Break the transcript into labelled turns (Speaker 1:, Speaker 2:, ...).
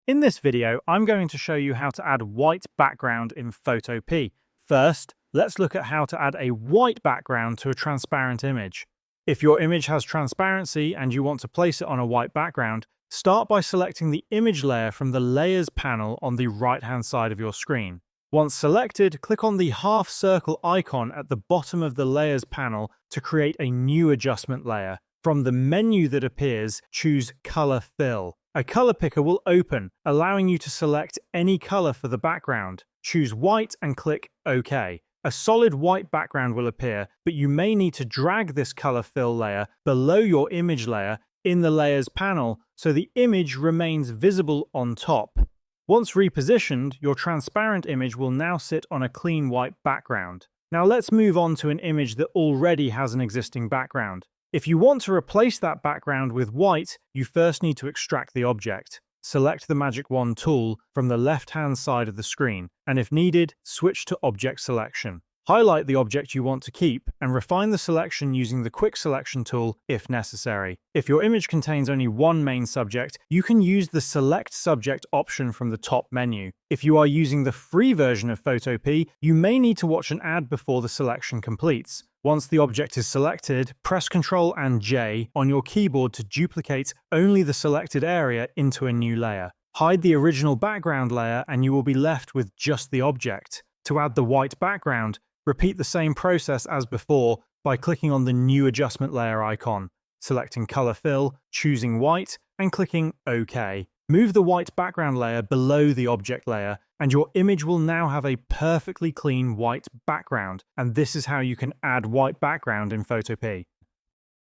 Speaker 1: In this video, I'm going to show you how to add white background in Photopea. First, let's look at how to add a white background to a transparent image. If your image has transparency and you want to place it on a white background, start by selecting the image layer from the Layers panel on the right-hand side of your screen. Once selected, click on the half circle icon at the bottom of the Layers panel to create a new adjustment layer. From the menu that appears, choose Color Fill. A color picker will open, allowing you to select any color for the background. Choose white and click OK. A solid white background will appear, but you may need to drag this color fill layer below your image layer in the Layers panel so the image remains visible on top. Once repositioned, your transparent image will now sit on a clean white background. Now let's move on to an image that already has an existing background. If you want to replace that background with white, you first need to extract the object. Select the Magic Wand tool from the left-hand side of the screen, and if needed, switch to Object Selection. Highlight the object you want to keep, and refine the selection using the Quick Selection tool if necessary. If your image contains only one main subject, you can use the Select Subject option from the top menu. If you are using the free version of Photopea, you may need to watch an ad before the selection completes. Once the object is selected, press Ctrl and J on your keyboard to duplicate only the selected area into a new layer. Hide the original background layer and you will be left with just the object. To add the white background, repeat the same process as before by clicking on the New Adjustment Layer icon, selecting Color Fill, choosing White, and clicking OK. Move the white background layer below the object layer, and your image will now have a perfectly clean white background. And this is how you can add white background in Photopea.